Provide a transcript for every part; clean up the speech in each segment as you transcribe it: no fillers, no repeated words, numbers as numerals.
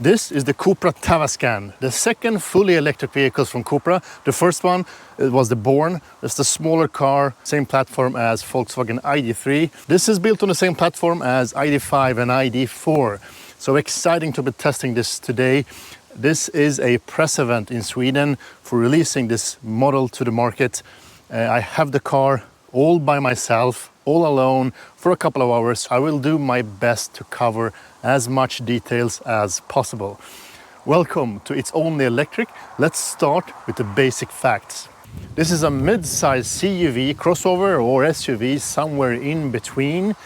This is the Cupra Tavascan, the second fully electric vehicle from Cupra. The first one was the Born. It's the smaller car, same platform as Volkswagen ID3. This is built on the same platform as ID5 and ID4. So exciting to be testing this today. This is a press event in Sweden for releasing this model to the market. I have the car all by myself, all alone, for a couple of hours. I will do my best to cover as much details as possible. Welcome to It's Only Electric. Let's start with the basic facts. This is a mid-size CUV, crossover or SUV, somewhere in between,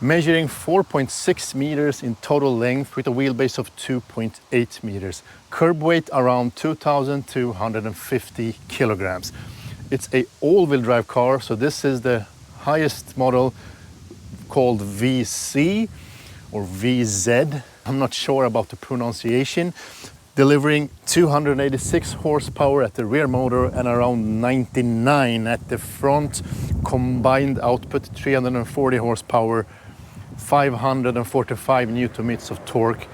measuring 4.6 meters in total length with a wheelbase of 2.8 meters. Curb weight around 2,250 kilograms. It's a all-wheel drive car, so this is the highest model, called VC or VZ. I'm not sure about the pronunciation. Delivering 286 horsepower at the rear motor and around 99 at the front. Combined output 340 horsepower, 545 newton meters of torque.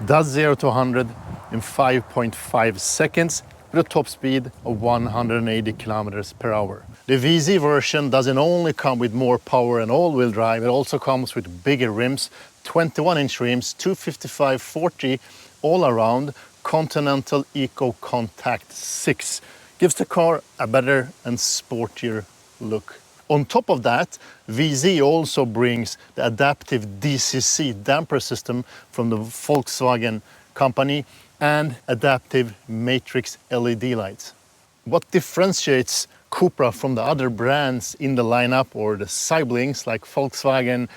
Does 0 to 100 in 5.5 seconds with a top speed of 180 kilometers per hour. The VZ version doesn't only come with more power and all-wheel drive, it also comes with bigger rims, 21-inch rims, 255/40 all around, Continental Eco Contact 6. Gives the car a better and sportier look. On top of that, VZ also brings the adaptive DCC damper system from the Volkswagen company and adaptive matrix LED lights. What differentiates Cupra from the other brands in the lineup, or the siblings like Volkswagen,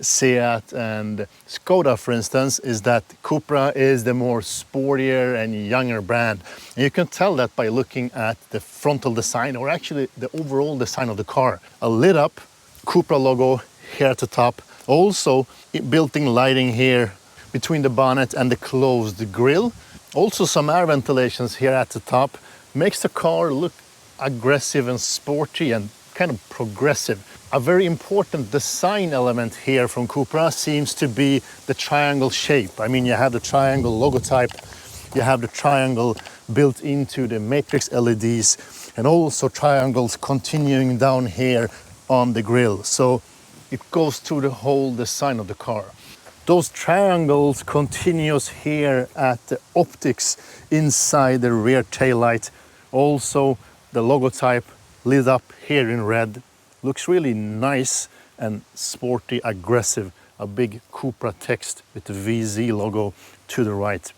Seat and Skoda, for instance, is that Cupra is the more sportier and younger brand. And you can tell that by looking at the frontal design, or actually the overall design of the car. A lit up Cupra logo here at the top. Also built-in lighting here between the bonnet and the closed grille. Also some air ventilations here at the top. Makes the car look aggressive and sporty and kind of progressive. A very important design element here from Cupra seems to be the triangle shape. I mean, you have the triangle logotype, you have the triangle built into the matrix LEDs, and also triangles continuing down here on the grille. So it goes through the whole design of the car. Those triangles continues here at the optics inside the rear taillight. Also the logotype lit up here in red. Looks really nice and sporty, aggressive. A big Cupra text with the VZ logo to the right.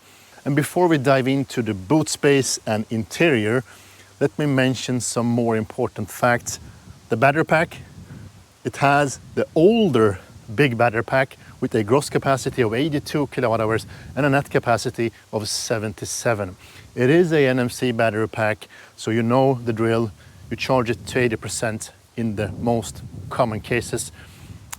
And before we dive into the boot space and interior, let me mention some more important facts. The battery pack, it has the older big battery pack with a gross capacity of 82 kilowatt hours and a net capacity of 77. It is a NMC battery pack, so you know the drill. You charge it to 80% in the most common cases.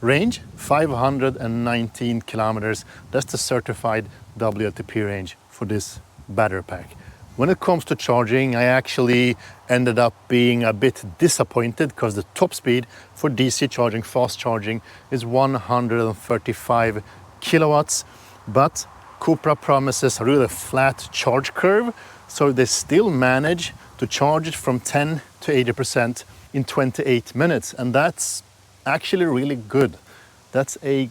Range 519 kilometers. That's the certified WLTP range for this battery pack. When it comes to charging, I actually ended up being a bit disappointed because the top speed for DC charging, fast charging, is 135 kilowatts. But Cupra promises a really flat charge curve, so they still manage to charge it from 10 to 80% in 28 minutes. And that's actually really good. That's a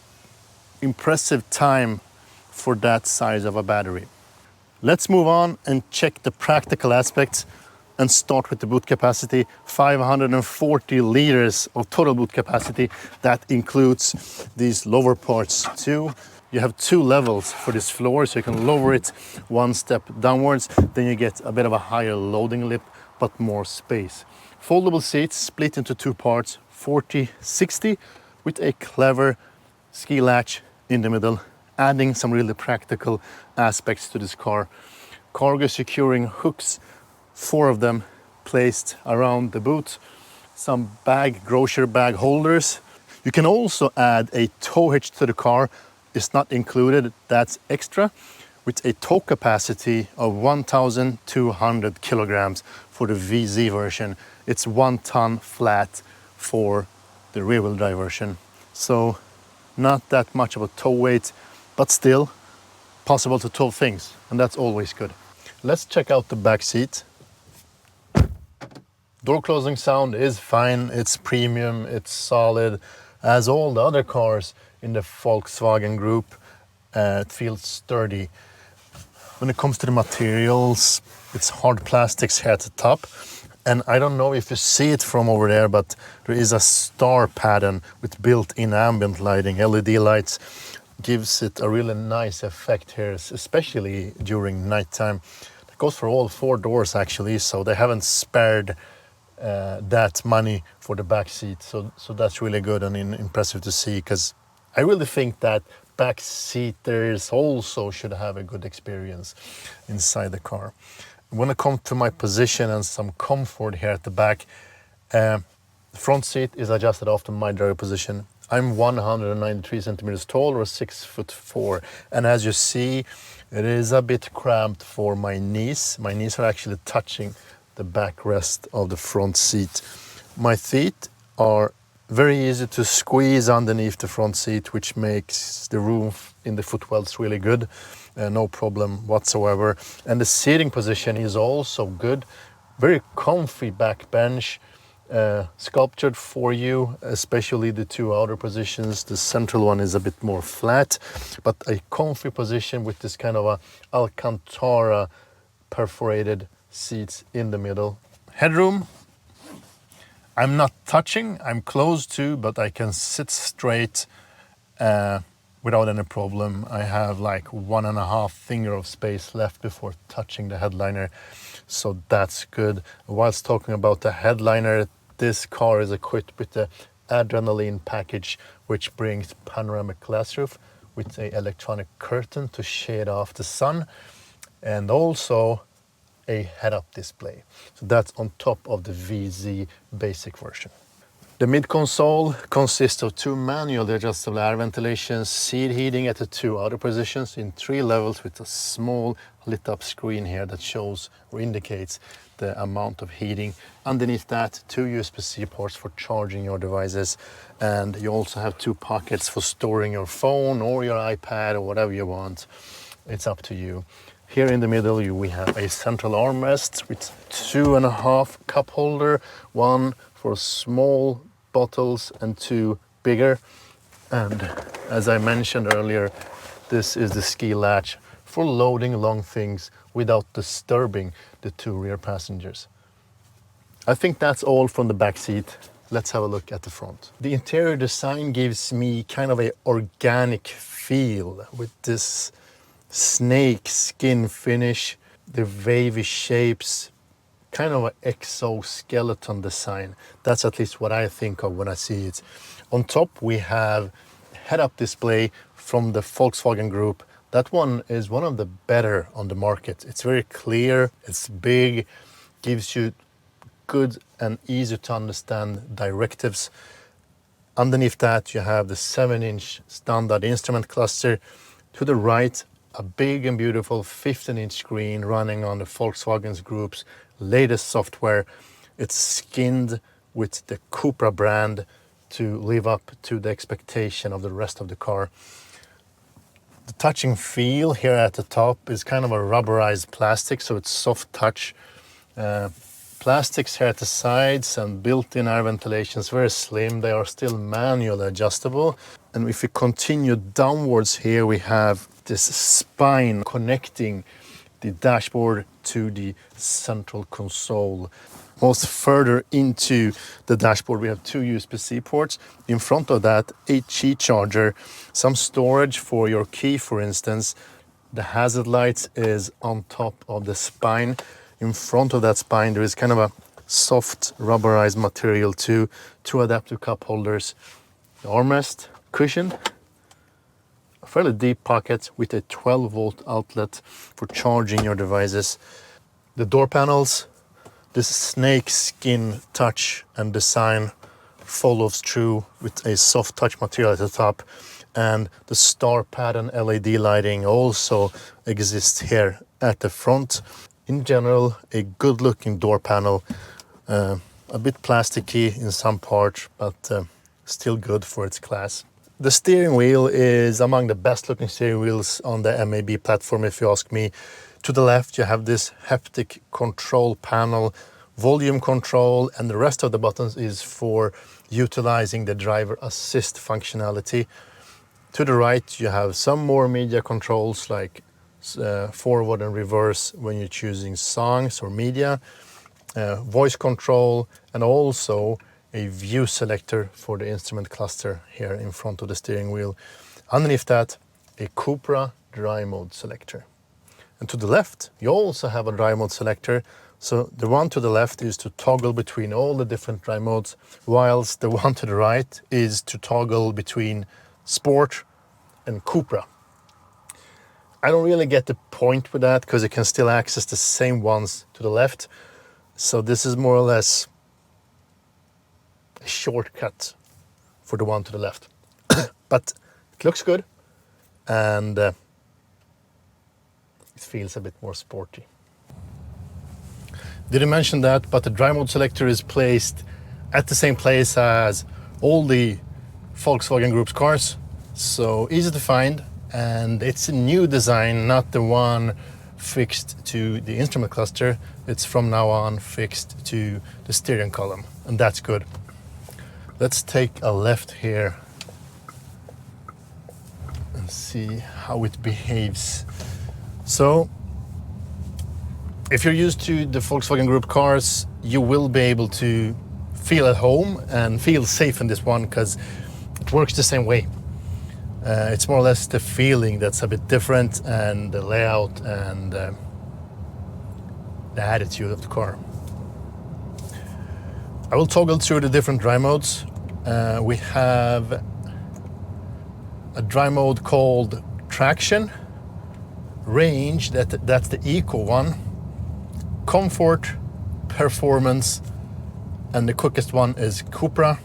impressive time for that size of a battery. Let's move on and check the practical aspects and start with the boot capacity. 540 liters of total boot capacity. That includes these lower parts too. You have two levels for this floor, so you can lower it one step downwards. Then you get a bit of a higher loading lip, but more space. Foldable seats split into two parts, 40/60, with a clever ski latch in the middle, adding some really practical aspects to this car. Cargo securing hooks, 4 of them placed around the boot. Some grocery bag holders. You can also add a tow hitch to the car. It's not included, that's extra, with a tow capacity of 1,200 kilograms for the VZ version. It's 1 ton flat for the rear-wheel drive version. So not that much of a tow weight, but still possible to tow things, and that's always good. Let's check out the back seat. Door closing sound is fine, it's premium, it's solid, as all the other cars in the Volkswagen group. It feels sturdy. When it comes to the materials, it's hard plastics here at the top. And I don't know if you see it from over there, but there is a star pattern with built-in ambient lighting, LED lights. Gives it a really nice effect here, especially during nighttime. It goes for all 4 doors actually, so they haven't spared that money for the back seat. So that's really good and impressive to see, because I really think that back seaters also should have a good experience inside the car. When it comes to my position and some comfort here at the back, the front seat is adjusted after my driver position. I'm 193 centimeters tall, or 6'4", and as you see, it is a bit cramped for my knees. My knees are actually touching the backrest of the front seat. My feet are very easy to squeeze underneath the front seat, which makes the room in the footwells really good. No problem whatsoever. And the seating position is also good. Very comfy back bench, sculptured for you, especially the 2 outer positions. The central one is a bit more flat, but a comfy position with this kind of a Alcantara perforated seats in the middle. Headroom, I'm not touching, I'm close to, but I can sit straight without any problem. I have like 1.5 finger of space left before touching the headliner, so that's good. Whilst talking about the headliner, this car is equipped with the Adrenaline package, which brings panoramic glass roof with an electronic curtain to shade off the sun, and also a head-up display. So that's on top of the VZ basic version. The mid-console consists of 2 manually adjustable air ventilations, seat heating at the 2 outer positions in 3 levels, with a small lit-up screen here that shows or indicates the amount of heating. Underneath that, 2 USB-C ports for charging your devices, and you also have 2 pockets for storing your phone or your iPad or whatever you want. It's up to you. Here in the middle, we have a central armrest with 2.5 cup holder, 1 for small bottles and 2 bigger. And as I mentioned earlier, this is the ski latch for loading long things without disturbing the 2 rear passengers. I think that's all from the back seat. Let's have a look at the front. The interior design gives me kind of an organic feel with this snake skin finish, the wavy shapes, kind of an exoskeleton design. That's at least what I think of when I see it. On top we have head-up display from the Volkswagen group. That one is one of the better on the market. It's very clear, it's big, gives you good and easy to understand directives. Underneath that you have the 7-inch standard instrument cluster. To the right, a big and beautiful 15-inch screen running on the Volkswagen Group's latest software. It's skinned with the Cupra brand to live up to the expectation of the rest of the car. The touching feel here at the top is kind of a rubberized plastic, so it's soft touch. Plastics here at the sides and built-in air ventilations, very slim. They are still manually adjustable. And if we continue downwards here, we have this spine connecting the dashboard to the central console. Most further into the dashboard, we have 2 USB-C ports. In front of that, a Qi charger, some storage for your key, for instance. The hazard lights is on top of the spine. In front of that spine, there is kind of a soft rubberized material too. 2 adaptive cup holders, the armrest, cushion, a fairly deep pocket with a 12-volt outlet for charging your devices. The door panels, this snake skin touch and design follows through with a soft touch material at the top, and the star pattern LED lighting also exists here at the front. In general, a good looking door panel, a bit plasticky in some parts, but still good for its class. The steering wheel is among the best looking steering wheels on the MAB platform, if you ask me. To the left, you have this haptic control panel, volume control, and the rest of the buttons is for utilizing the driver assist functionality. To the right, you have some more media controls like forward and reverse when you're choosing songs or media, voice control, and also a view selector for the instrument cluster here in front of the steering wheel. Underneath that, a Cupra dry mode selector. And to the left, you also have a dry mode selector. So the one to the left is to toggle between all the different dry modes, whilst the one to the right is to toggle between Sport and Cupra. I don't really get the point with that because you can still access the same ones to the left. So this is more or less a shortcut for the one to the left. But it looks good and it feels a bit more sporty. Didn't mention that, but the dry mode selector is placed at the same place as all the Volkswagen Group's cars. So easy to find, and it's a new design, not the one fixed to the instrument cluster. It's from now on fixed to the steering column, and that's good. Let's take a left here and see how it behaves. So if you're used to the Volkswagen Group cars, you will be able to feel at home and feel safe in this one because it works the same way. It's more or less the feeling that's a bit different, and the layout and the attitude of the car. I will toggle through the different dry modes. We have a dry mode called Traction, Range, that's the Eco one, Comfort, Performance, and the quickest one is Cupra.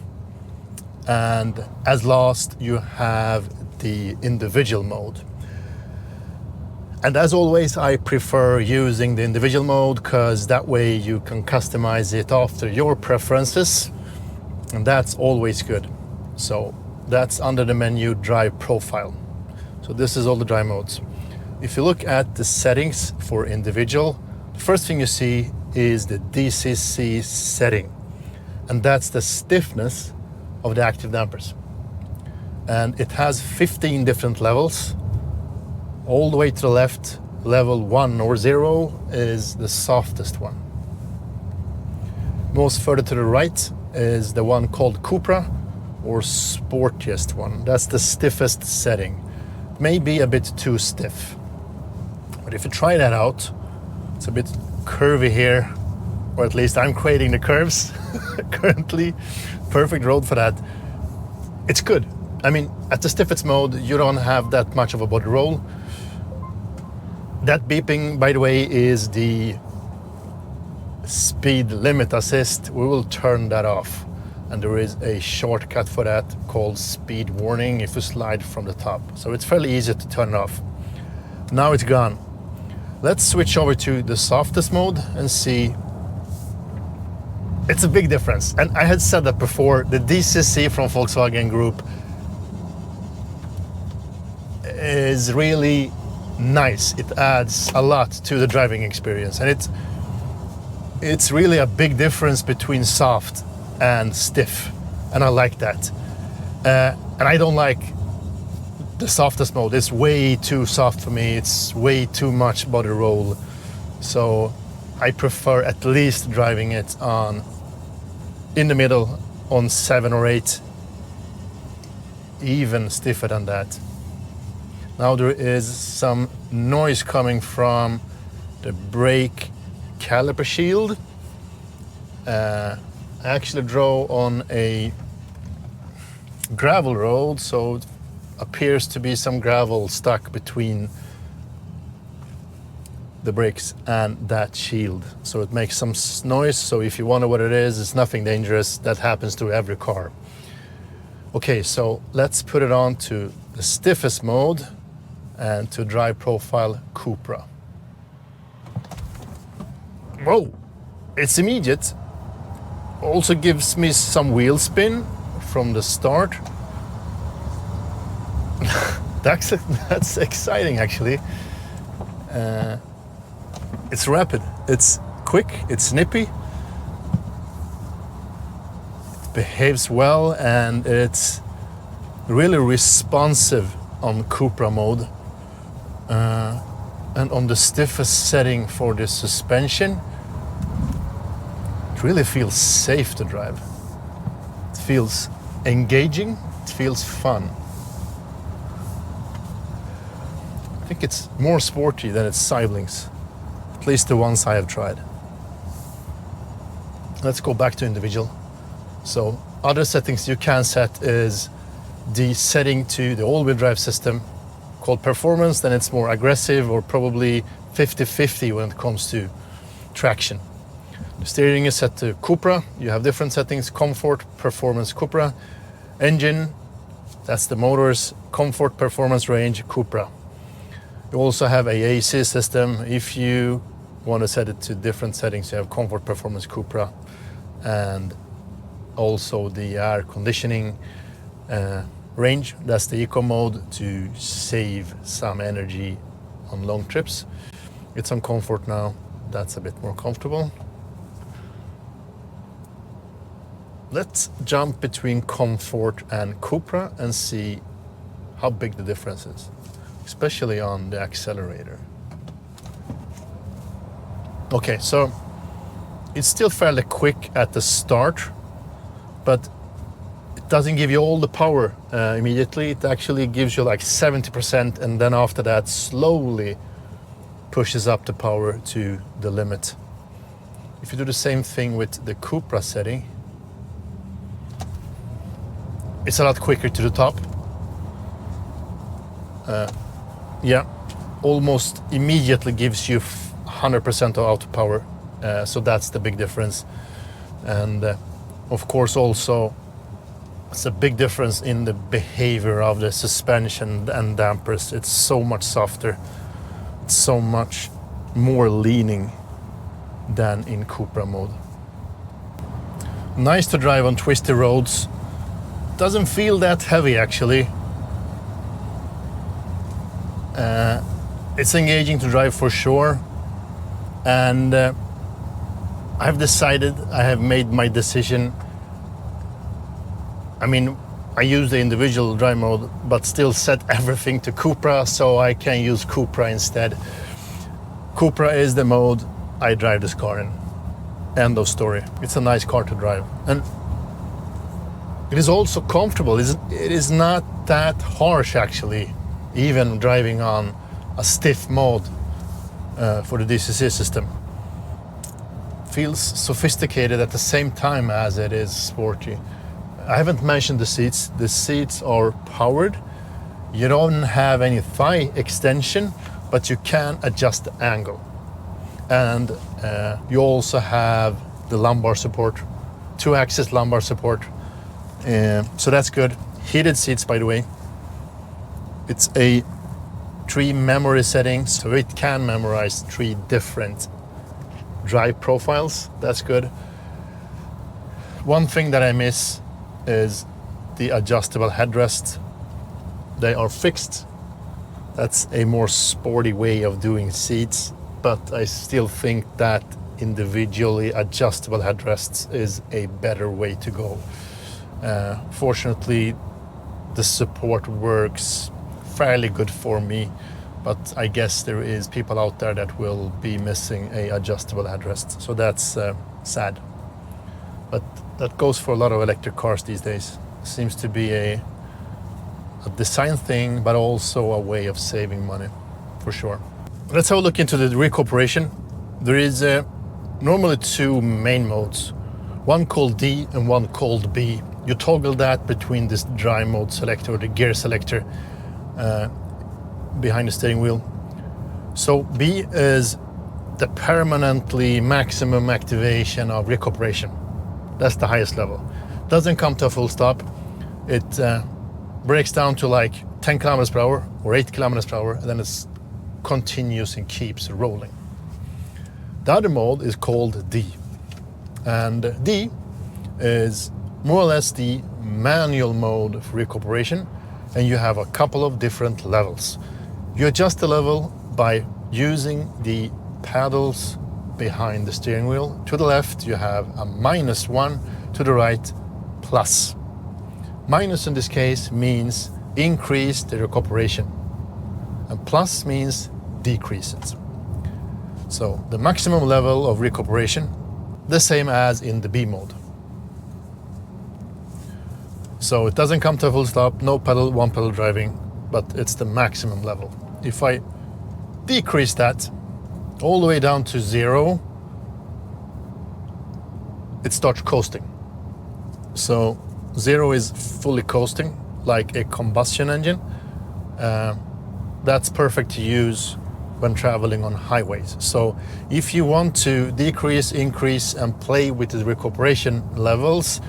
And as last, you have the individual mode. And as always, I prefer using the individual mode because that way you can customize it after your preferences, and that's always good. So that's under the menu Drive Profile. So this is all the drive modes. If you look at the settings for individual, the first thing you see is the DCC setting, and that's the stiffness of the active dampers. And it has 15 different levels. All the way to the left, level 1 or 0 is the softest one. Most further to the right is the one called Cupra, or sportiest one. That's the stiffest setting. Maybe a bit too stiff. But if you try that out, it's a bit curvy here, or at least I'm creating the curves currently. Perfect road for that. It's good. I mean, at the stiffest mode, you don't have that much of a body roll. That beeping, by the way, is the speed limit assist. We will turn that off. And there is a shortcut for that called speed warning if you slide from the top. So it's fairly easy to turn it off. Now it's gone. Let's switch over to the softest mode and see. It's a big difference. And I had said that before, the DCC from Volkswagen Group is really nice. It adds a lot to the driving experience, and it's really a big difference between soft and stiff, and I like that. And I don't like the softest mode. It's way too soft for me. It's way too much body roll, so I prefer at least driving it on in the middle on 7 or 8, even stiffer than that. Now there is some noise coming from the brake caliper shield. I actually drove on a gravel road, so it appears to be some gravel stuck between the brakes and that shield. So it makes some noise, so if you wonder what it is, it's nothing dangerous. That happens to every car. Okay, so let's put it on to the stiffest mode and to Drive Profile Cupra. Whoa, it's immediate. Also gives me some wheel spin from the start. That's exciting, actually. It's rapid, it's quick, it's nippy, it behaves well, and it's really responsive on Cupra mode. And on the stiffest setting for the suspension, it really feels safe to drive. It feels engaging, it feels fun. I think it's more sporty than its siblings, at least the ones I have tried. Let's go back to individual. So other settings you can set is the setting to the all-wheel drive system called performance, then it's more aggressive, or probably 50-50 when it comes to traction. The steering is set to Cupra. You have different settings: comfort, performance, Cupra. Engine, that's the motors, comfort, performance, range, Cupra. You also have a AC system. If you want to set it to different settings, you have comfort, performance, Cupra, and also the air conditioning. Range, that's the eco mode to save some energy on long trips. It's on comfort now, that's a bit more comfortable. Let's jump between comfort and Cupra and see how big the difference is, especially on the accelerator. Okay, so it's still fairly quick at the start, but it doesn't give you all the power immediately. It actually gives you like 70%, and then after that slowly pushes up the power to the limit. If you do the same thing with the Cupra setting, it's a lot quicker to the top. Yeah, almost immediately gives you 100% of auto power. So that's the big difference. And of course also it's a big difference in the behavior of the suspension and dampers. It's so much softer, it's so much more leaning than in Cupra mode. Nice to drive on twisty roads. Doesn't feel that heavy actually. It's engaging to drive for sure. And I've decided, I have made my decision. I mean, I use the individual drive mode, but still set everything to Cupra, so I can use Cupra instead. Cupra is the mode I drive this car in. End of story. It's a nice car to drive. And it is also comfortable. It is not that harsh actually, even driving on a stiff mode for the DCC system. Feels sophisticated at the same time as it is sporty. I haven't mentioned the seats. The seats are powered. You don't have any thigh extension, but you can adjust the angle. And you also have the lumbar support, 2-axis lumbar support. So that's good. Heated seats, by the way. It's a 3 memory settings, so it can memorize 3 different drive profiles. That's good. One thing that I miss is the adjustable headrest. They are fixed. That's a more sporty way of doing seats, but I still think that individually adjustable headrests is a better way to go. Fortunately, the support works fairly good for me, but I guess there is people out there that will be missing a adjustable headrest, so that's sad. But that goes for a lot of electric cars these days. Seems to be a design thing, but also a way of saving money, for sure. Let's have a look into the recuperation. There is normally 2 main modes, one called D and one called B. You toggle that between this drive mode selector or the gear selector behind the steering wheel. So B is the permanently maximum activation of recuperation. That's the highest level. Doesn't come to a full stop. It breaks down to like 10 kilometers per hour or 8 kilometers per hour, and then it continues and keeps rolling. The other mode is called D. And D is more or less the manual mode for recuperation. and you have a couple of different levels. You adjust the level by using the paddles behind the steering wheel. To the left you have a -1, to the right plus. Minus in this case means increase the recuperation, and plus means decrease it. So the maximum level of recuperation, the same as in the B mode. So it doesn't come to a full stop, no pedal, one pedal driving, but it's the maximum level. If I decrease that all the way down to 0, it starts coasting. So 0 is fully coasting, like a combustion engine. That's perfect to use when traveling on highways. So if you want to decrease, increase, and play with the recuperation levels,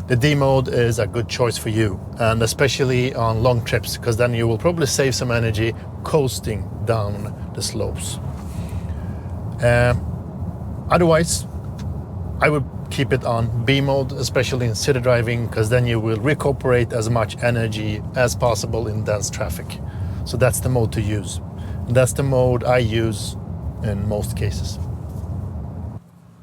the D mode is a good choice for you, and especially on long trips, because then you will probably save some energy coasting down the slopes. Otherwise, I would keep it on B mode, especially in city driving, because then you will recuperate as much energy as possible in dense traffic. So that's the mode to use. And that's the mode I use in most cases.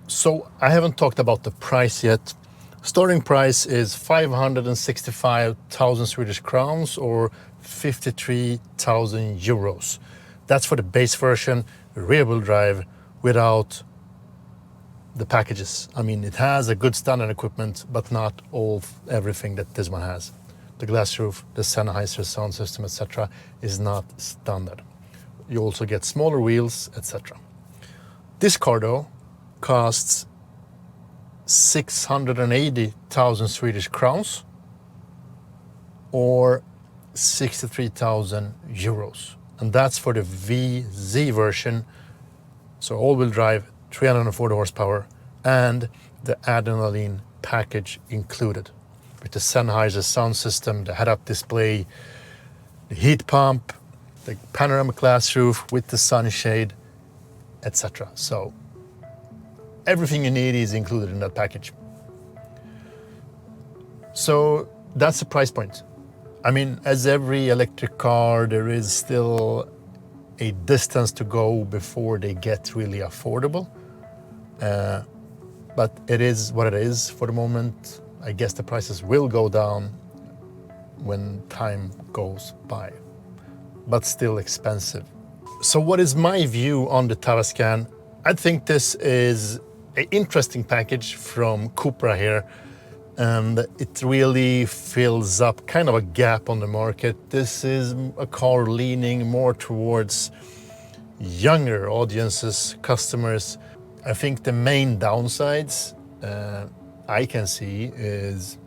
So I haven't talked about the price yet. Starting price is 565,000 Swedish crowns or 53,000 euros. That's for the base version, rear-wheel drive, without the packages. I mean, it has a good standard equipment, but not everything that this one has. The glass roof, the Sennheiser sound system, etc. is not standard. You also get smaller wheels, etc. This car though costs 680,000 Swedish crowns or 63,000 euros. And that's for the VZ version. So all-wheel drive, 340 horsepower, and the adrenaline package included, with the Sennheiser sound system, the head-up display, the heat pump, the panoramic glass roof with the sunshade, etc. So everything you need is included in that package. So that's the price point. I mean, as every electric car, there is still a distance to go before they get really affordable. But it is what it is for the moment. I guess the prices will go down when time goes by, but still expensive. So what is my view on the Tavascan? I think this is an interesting package from Cupra here, and it really fills up kind of a gap on the market. This is a car leaning more towards younger audiences, customers. I think the main downsides I can see is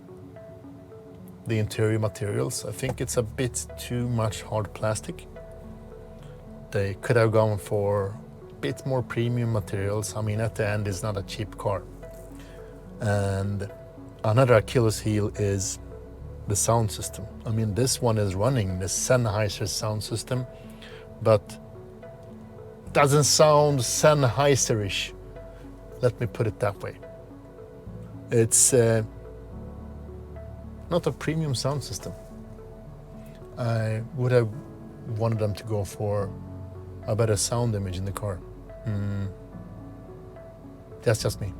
the interior materials. I think it's a bit too much hard plastic. They could have gone for a bit more premium materials. I mean, at the end, it's not a cheap car. And another Achilles heel is the sound system. I mean, this one is running the Sennheiser sound system, but doesn't sound Sennheiser-ish. Let me put it that way. It's not a premium sound system. I would have wanted them to go for a better sound image in the car. That's just me.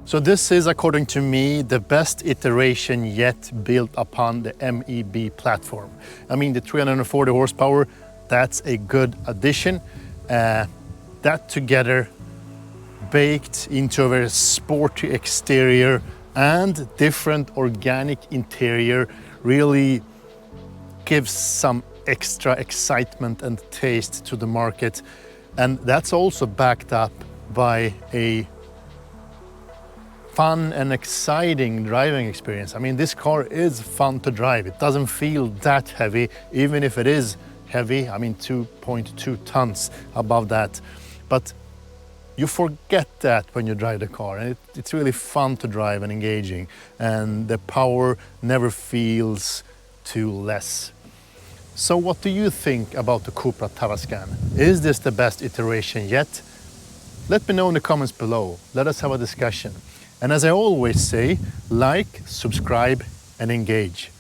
So this is, according to me, the best iteration yet built upon the MEB platform. I mean, the 340 horsepower, that's a good addition. That together, baked into a very sporty exterior and different organic interior, really gives some extra excitement and taste to the market. And that's also backed up by a fun and exciting driving experience. I mean, this car is fun to drive. It doesn't feel that heavy, even if it is heavy. I mean, 2.2 tons above that. But you forget that when you drive the car, and it's really fun to drive and engaging, and the power never feels too less. So what do you think about the Cupra Tavascan? Is this the best iteration yet? Let me know in the comments below. Let us have a discussion. And as I always say, like, subscribe, and engage.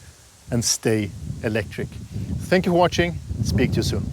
and stay electric. Thank you for watching. Speak to you soon.